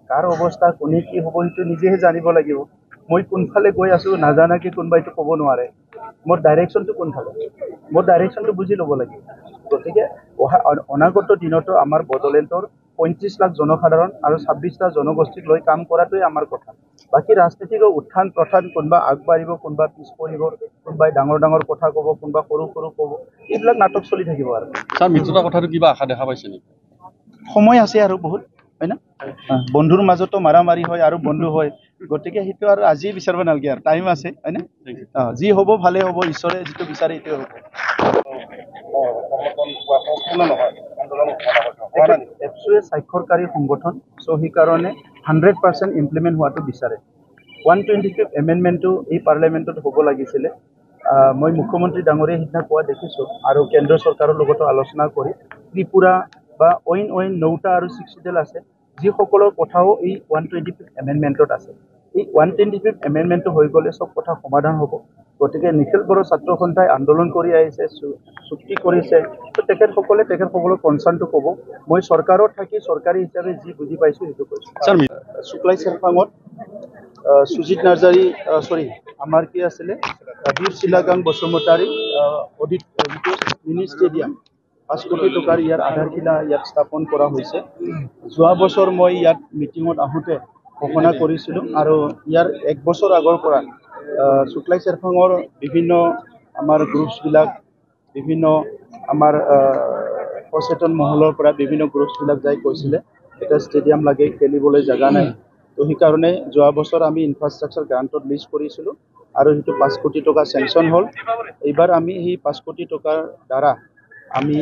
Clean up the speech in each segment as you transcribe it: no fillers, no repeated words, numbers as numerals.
কাৰ অৱস্থা কোনে কি হ'ব সেইটো নিজেহে জানিব লাগিব। মই কোনফালে গৈ আছো নাজানাকে কোনোবাইটো ক'ব নোৱাৰে। মোৰ ডাইৰেকশ্যনটো কোনফালে, মোৰ ডাইৰেকশ্যনটো বুজি ল'ব লাগিব। গতিকে অনাগত দিনতো আমাৰ বড়োলেণ্ডৰ 35 লাখ জনসাধাৰণ আৰু 26টা জনগোষ্ঠীক লৈ কাম কৰাটোৱে আমাৰ কথা। বাকী ৰাজনীতিক উত্থান প্ৰথান কোনোবা আগবাঢ়িব, কোনোবা পিছ পৰিব, কোনোবাই ডাঙৰ ডাঙৰ কথা ক'ব, কোনোবা সৰু সৰু ক'ব, এইবিলাক নাটক চলি থাকিব। আৰু ছাৰ মিত্ৰতা কথাটো কিবা আশা দেখা পাইছে নেকি? সময় আছে আৰু বহুত, হয় না? বন্ধুৰ মাজতো মাৰামাৰি হয় আৰু বন্ধু হয়, গতিকে সেইটো আৰু আজি বিচাৰিব নালাগে, আৰু টাইম আছে, হয় না? যি হ'ব ভালে হ'ব, ঈশ্বৰে যিটো বিচাৰে সেইটোৱে হ'ব। এপছুৱে স্বাক্ষৰকাৰী সংগঠন, চ' সেইকাৰণে 100% ইমপ্লিমেণ্ট হোৱাটো বিচাৰে। 125th এমেণ্ডমেণ্টটো এই পাৰ্লিয়ামেণ্টত হ'ব লাগিছিলে। মই মুখ্যমন্ত্ৰী ডাঙৰীয়া সিদিনা কোৱা দেখিছোঁ, আৰু কেন্দ্ৰীয় চৰকাৰৰ লগতো আলোচনা কৰি ত্ৰিপুৰা বা অইন 9টা আৰু 6 চিডিউল আছে, যিসকলৰ কথাও এই 125th এমেণ্ডমেণ্টত আছে। এই 125th এমেণ্ডমেণ্টটো হৈ গ'লে চব কথা সমাধান হ'ব। গতিকে নিখিল বড়ো ছাত্ৰ সন্থাই আন্দোলন কৰি আহিছে, চুক্তি কৰিছে, তো তেখেতসকলৰ কনচাৰ্ণটো ক'ব। মই চৰকাৰত থাকি চৰকাৰী হিচাপে যি বুজি পাইছোঁ সেইটো কৈছোঁ। শুক্লাই চেৰফাঙত সুজিত নাৰ্জাৰী, আমাৰ কি আছিলে, বীৰ চিলাগাং বসুমতাৰী মিনি ষ্টেডিয়াম 5 কোটি টকাৰ ইয়াৰ আধাৰশিলা ইয়াত স্থাপন কৰা হৈছে। যোৱা বছৰ মই ইয়াত মিটিঙত আহোঁতে ঘোষণা কৰিছিলোঁ, আৰু ইয়াৰ 1 বছৰ আগৰ পৰা শুক্লাই চেৰফাঙৰ বিভিন্ন আমাৰ গ্ৰুপছবিলাক, বিভিন্ন আমাৰ সচেতন মহলৰ পৰা বিভিন্ন গ্ৰুপছবিলাক যাই কৈছিলে এটা ষ্টেডিয়াম লাগে, খেলিবলৈ জেগা নাই। তো সেইকাৰণে যোৱা বছৰ আমি ইনফ্ৰাষ্ট্ৰাকচাৰ গ্ৰাণ্টত লিষ্ট কৰিছিলোঁ, আৰু সেইটো 5 কোটি টকা চেংচন হ'ল। এইবাৰ আমি সেই 5 কোটি টকাৰ দ্বাৰা আমি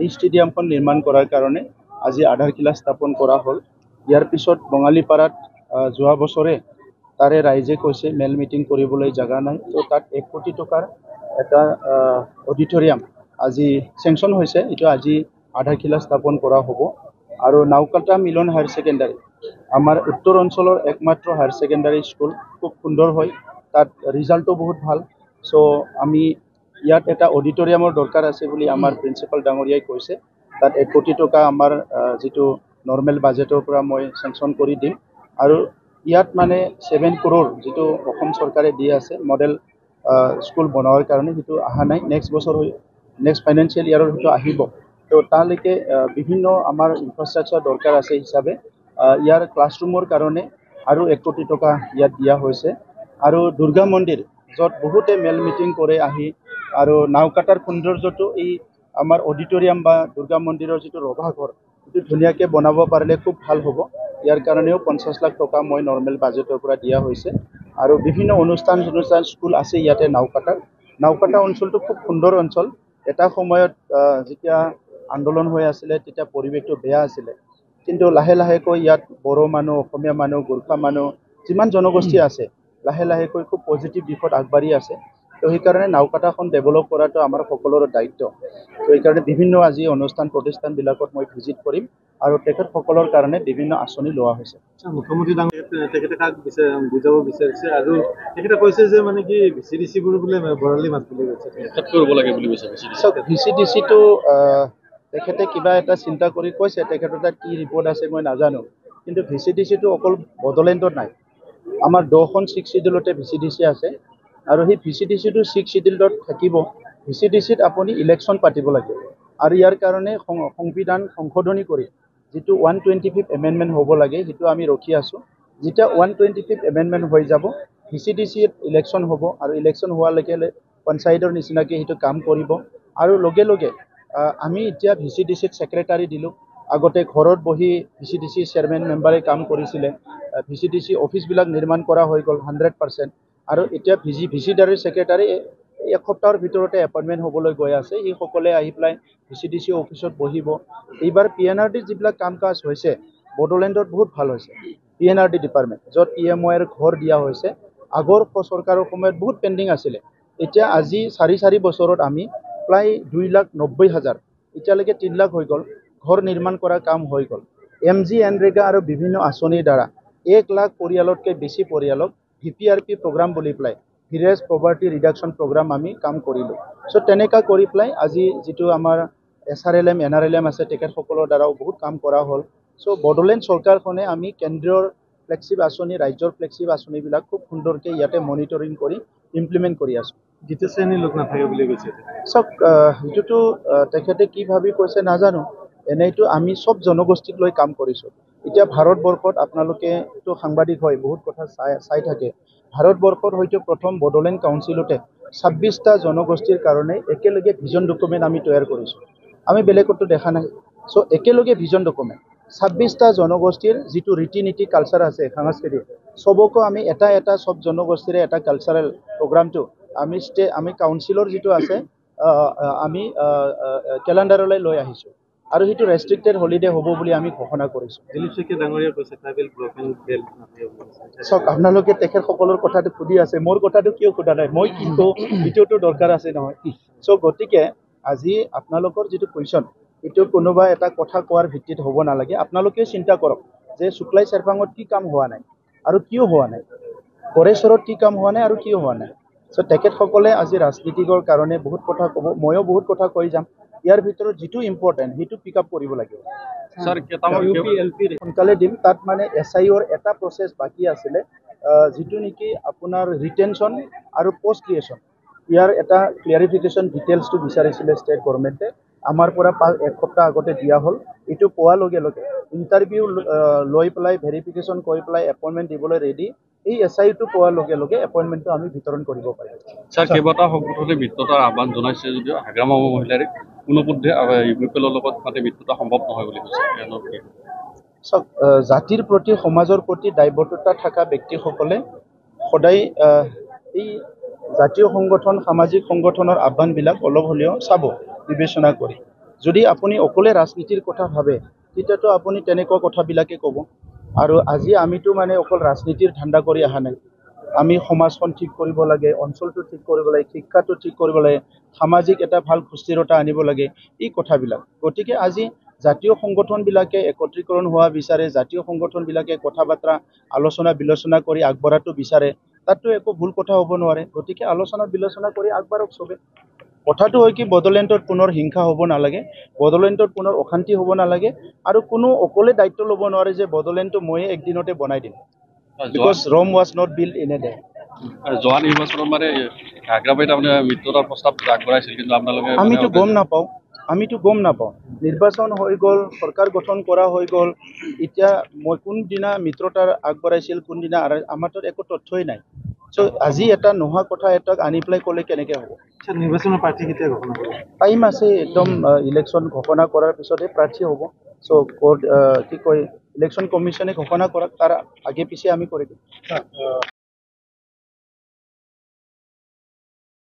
এই ষ্টেডিয়ামখন নিৰ্মাণ কৰাৰ কাৰণে আজি আধাৰশিলা স্থাপন কৰা হ'ল। ইয়াৰ পিছত বঙালীপাৰাত যোৱা বছৰে তাৰে ৰাইজে কৈছে মেল মিটিং কৰিবলৈ জেগা নাই, তো তাত 1 কোটি টকাৰ এটা অডিটৰিয়াম আজি চেংচন হৈছে, এইটো আজি আধাৰশিলা স্থাপন কৰা হ'ব। আৰু নাওকাটা মিলন হায়াৰ ছেকেণ্ডাৰী আমাৰ উত্তৰ অঞ্চলৰ একমাত্ৰ হায়াৰ ছেকেণ্ডাৰী স্কুল, খুব সুন্দৰ হয়, তাত ৰিজাল্টটো বহুত ভাল। চ' আমি ইয়াত এটা অডিটৰিয়ামৰ দৰকাৰ আছে বুলি আমাৰ প্ৰিন্সিপাল ডাঙৰীয়াই কৈছে। তাত 1 কোটি টকা আমাৰ যিটো নৰ্মেল বাজেটৰ পৰা মই চেংচন কৰি দিম। আৰু ইয়াত মানে 7 crore যিটো অসম চৰকাৰে দি আছে মডেল স্কুল বনোৱাৰ কাৰণে, সেইটো অহা নাই। নেক্সট ফাইনেন্সিয়েল ইয়াৰৰ সেইটো আহিব। তো তালৈকে বিভিন্ন আমাৰ ইনফ্ৰাষ্ট্ৰাকচাৰ দৰকাৰ আছে হিচাপে ইয়াৰ ক্লাছৰুমৰ কাৰণে আৰু 1 কোটি টকা ইয়াত দিয়া হৈছে। আৰু দুৰ্গা মন্দিৰ, য'ত বহুতে মেল মিটিং কৰে আহি, আৰু নাওকাটাৰ সৌন্দৰ্যটো এই আমাৰ অডিটৰিয়াম বা দুৰ্গা মন্দিৰৰ যিটো ৰভাঘৰ, সেইটো ধুনীয়াকৈ বনাব পাৰিলে খুব ভাল হ'ব। ইয়াৰ কাৰণেও 50 লাখ টকা মই নৰ্মেল বাজেটৰ পৰা দিয়া হৈছে। আৰু বিভিন্ন অনুষ্ঠান স্কুল আছে ইয়াতে নাওকাটা অঞ্চলটো খুব সুন্দৰ অঞ্চল। এটা সময়ত যেতিয়া আন্দোলন হৈ আছিলে তেতিয়া পৰিৱেশটো বেয়া আছিলে, কিন্তু লাহে লাহেকৈ ইয়াত বড়ো মানুহ, অসমীয়া মানুহ, গোৰ্খা মানুহ, যিমান জনগোষ্ঠী আছে লাহে লাহেকৈ খুব পজিটিভ দিশত আগবাঢ়ি আছে। তো সেইকাৰণে নাওকাটাখন ডেভেলপ কৰাটো আমাৰ সকলোৰে দায়িত্ব। তো সেইকাৰণে বিভিন্ন আজি অনুষ্ঠান প্ৰতিষ্ঠানবিলাকত মই ভিজিট কৰিম, আৰু তেখেতসকলৰ কাৰণে বিভিন্ন আঁচনি লোৱা হৈছে। মুখ্যমন্ত্ৰী ডাঙৰীয়াই তেখেতে কাক বুজাব বিচাৰিছে, আৰু তেখেতে কৈছে যে মানে কি VCDCবোৰ বোলে বৰালি মাছ বুলি কৈছে, কৰিব লাগে বুলি কৈছে। VCDCটো তেখেতে কিবা এটা চিন্তা কৰি কৈছে, তেখেতৰ তাত কি ৰিপৰ্ট আছে মই নাজানো। কিন্তু VCDCটো অকল বড়োলেণ্ডত নাই, আমাৰ 10খন 6 চিডিউলতে VCDC আছে। আৰু সেই VCDCটো 6 চিডিউলত থাকিব। VCDCত আপুনি ইলেকশ্যন পাতিব লাগে, আৰু ইয়াৰ কাৰণে সংবিধান সংশোধনী কৰি যিটো 125th এমেণ্ডমেণ্ট হ'ব লাগে, সেইটো আমি ৰখি আছোঁ। যেতিয়া 125th এমেণ্ডমেণ্ট হৈ যাব, VCDCত ইলেকশ্যন হ'ব, আৰু ইলেকশ্যন হোৱাৰ লগে লগে পঞ্চায়তৰ নিচিনাকৈ সেইটো কাম কৰিব। আৰু লগে লগে আমি এতিয়া VCDCত ছেক্ৰেটাৰী দিলোঁ। আগতে ঘৰত বহি VCDC চেয়াৰমেন মেম্বাৰে কাম কৰিছিলে। VCDC অফিচবিলাক নিৰ্মাণ কৰা হৈ গ'ল 100%। আৰু এতিয়া VCDC ছেক্ৰেটাৰী 1 সপ্তাহৰ ভিতৰতে এপইণ্টমেণ্ট হ'বলৈ গৈ আছে। সেইসকলে আহি পেলাই VCDC অফিচত বহিব। এইবাৰ PNRDৰ যিবিলাক কাম কাজ হৈছে বড়োলেণ্ডত বহুত ভাল হৈছে। PNRD ডিপাৰ্টমেণ্ট, য'ত PMOৰ ঘৰ দিয়া হৈছে, আগৰ চৰকাৰৰ সময়ত বহুত পেণ্ডিং আছিলে। এতিয়া আজি 4 বছৰত আমি প্ৰায় 2,90,000, এতিয়ালৈকে 3 লাখ হৈ গ'ল, ঘৰ নিৰ্মাণ কৰা কাম হৈ গ'ল। MG এনৰেগা আৰু বিভিন্ন আঁচনিৰ দ্বাৰা 1 লাখ পৰিয়ালতকৈ বেছি পৰিয়ালক VPRP প্ৰগ্ৰাম বুলি পেলাই, ভিলেজ পভাৰ্টি ৰিডাকশ্যন প্ৰগ্ৰাম আমি কাম কৰিলোঁ। চ' তেনেকুৱা কৰি পেলাই আজি যিটো আমাৰ SRLM NRLM আছে তেখেতসকলৰ দ্বাৰাও বহুত কাম কৰা হ'ল চ' বড়োলেণ্ড চৰকাৰখনে আমি কেন্দ্ৰীয় ফ্লেগশ্বিপ আঁচনি ৰাজ্যৰ ফ্লেগশ্বিপ আঁচনিবিলাক খুব সুন্দৰকৈ ইয়াতে মনিটৰিং কৰি ইমপ্লিমেণ্ট কৰি আছোঁ দ্বিতীয় শ্ৰেণীৰ লোক নাথাকে বুলি কৈছে চাওক সেইটোতো তেখেতে কি ভাবি কৈছে নাজানো এনেইতো আমি চব জনগোষ্ঠীক লৈ কাম কৰিছোঁ এতিয়া ভাৰতবৰ্ষত আপোনালোকেতো সাংবাদিক হয় বহুত কথা চাই থাকে ভাৰতবৰ্ষত হয়তো প্ৰথম বড়োলেণ্ড কাউন্সিলতে 26টা জনগোষ্ঠীৰ কাৰণে একেলগে ভিজন ডকুমেণ্ট আমি তৈয়াৰ কৰিছোঁ আমি বেলেগতো দেখা নাই চ' একেলগে ভিজন ডকুমেণ্ট 26টা জনগোষ্ঠীৰ যিটো ৰীতি নীতি কালচাৰ আছে সাংস্কৃতিক চবকো আমি এটা চব জনগোষ্ঠীৰে এটা কালচাৰেল প্ৰগ্ৰামটো আমি কাউন্সিলৰ যিটো আছে আমি কেলেণ্ডাৰলৈ লৈ আহিছোঁ আৰু সেইটো ৰেষ্ট্ৰিক্টেড হলিডে হ'ব বুলি আমি ঘোষণা কৰিছোঁ দিলীপ শইকীয়া ডাঙৰীয়া কৈছে ট্ৰাইবেল ব্লক এণ্ড বেল্ট নাথাকে বুলি কৈছে চাওক আপোনালোকে তেখেতসকলৰ কথাটো সুধি আছে মোৰ কথাটো কিয় সোধা নাই মই কি কওঁ এইটোতো দৰকাৰ আছে নহয় চ' গতিকে আজি আপোনালোকৰ যিটো কুৱেশ্যন এইটো কোনোবা এটা কথা কোৱাৰ ভিত্তিত হ'ব নালাগে আপোনালোকে চিন্তা কৰক যে শুক্লাই চেৰপাঙত কি কাম হোৱা নাই আৰু কিয় হোৱা নাই পৰেশ্বৰত কি কাম হোৱা নাই আৰু কিয় হোৱা নাই চ' তেখেতসকলে আজি ৰাজনীতিকৰ কাৰণে বহুত কথা ক'ব ময়ো বহুত কথা কৈ যাম ইয়াৰ ভিতৰত যিটো ইম্পৰ্টেণ্ট সেইটো পিক আপ কৰিব লাগিব স্যাৰ কেইটামান সোনকালে দিম তাত মানে SIOৰ এটা প্ৰচেছ বাকী আছিলে যিটো নেকি আপোনাৰ ৰিটেনশ্যন আৰু পষ্ট ক্ৰিয়েশ্যন ইয়াৰ এটা ক্লিয়াৰিফিকেশ্যন ডিটেইলছটো বিচাৰিছিলে ষ্টেট গভৰ্ণমেণ্টে আমাৰ পৰা এক সপ্তাহ আগতে দিয়া হ'ল এইটো পোৱাৰ লগে লগে ইণ্টাৰভিউ লৈ পেলাই ভেৰিফিকেশ্যন কৰি পেলাই এপইণ্টমেণ্ট দিবলৈ ৰেডি এই SIটো পোৱাৰ লগে লগে এপইণ্টমেণ্টটো আমি বিতৰণ কৰিব পাৰিম স্যাৰ কেইবাটাও সংগঠনে মিত্ৰতাৰ আহ্বান জনাইছে যদিও হাগ্ৰামা মহিলাৰ কোনোপধ্যে UPPLৰ লগত মানে মিত্ৰতা সম্ভৱ নহয় বুলি কৈছে চাওক জাতিৰ প্ৰতি সমাজৰ প্ৰতি দায়বদ্ধতা থকা ব্যক্তিসকলে সদায় এই জাতীয় সংগঠন সামাজিক সংগঠনৰ আহ্বানবিলাক অলপ হ'লেও চাব বিবেচনা কৰি যদি আপুনি অকলে ৰাজনীতিৰ কথা ভাবে তেতিয়াতো আপুনি তেনেকুৱা কথাবিলাকে ক'ব আৰু আজি আমিতো মানে অকল ৰাজনীতিৰ ধান্দা কৰি অহা নাই আমি সমাজখন ঠিক কৰিব লাগে অঞ্চলটো ঠিক কৰিব লাগে শিক্ষাটো ঠিক কৰিব লাগে সামাজিক এটা ভাল সুস্থিৰতা আনিব লাগে এই কথাবিলাক গতিকে আজি জাতীয় সংগঠনবিলাকে একত্ৰীকৰণ হোৱা বিচাৰে জাতীয় সংগঠনবিলাকে কথা বাৰ্তা আলোচনা বিলোচনা কৰি আগবঢ়াটো বিচাৰে তাততো একো ভুল কথা হ'ব নোৱাৰে গতিকে আলোচনা বিলোচনা কৰি আগবাঢ়ক চবে কথাটো হয় কি বড়োলেণ্ডত পুনৰ হিংসা হ'ব নালাগে বড়োলেণ্ডত পুনৰ অশান্তি হ'ব নালাগে আৰু কোনো অকলে দায়িত্ব ল'ব নোৱাৰে যে বড়োলেণ্ডটো ময়ে একদিনতে বনাই দিম because Rome was not built in a day যোৱা নিৰ্বাচনত মানে হাগ্ৰাবাৰীত তাৰমানে মিত্ৰতাৰ প্ৰস্তাৱ আগবঢ়াইছিল কিন্তু আপোনালোকে আমিতো গম নাপাওঁ নিৰ্বাচন হৈ গ'ল চৰকাৰ গঠন কৰা হৈ গ'ল এতিয়া মই কোনদিনা মিত্ৰতাৰ আগবঢ়াইছিল কোনদিনা আমাৰ তাত একো তথ্যই নাই চ' আজি এটা নোহোৱা কথা এটাক আনি পেলাই ক'লে কেনেকৈ হ'ব নিৰ্বাচনৰ প্ৰাৰ্থী কেতিয়া ঘোষণা কৰিব টাইম আছে একদম ইলেকশ্যন ঘোষণা কৰাৰ পিছতে প্ৰাৰ্থী হ'ব চ' কি কয় ইলেকশ্যন কমিশ্যনে ঘোষণা কৰক তাৰ আগে পিছে আমি কৰি দিম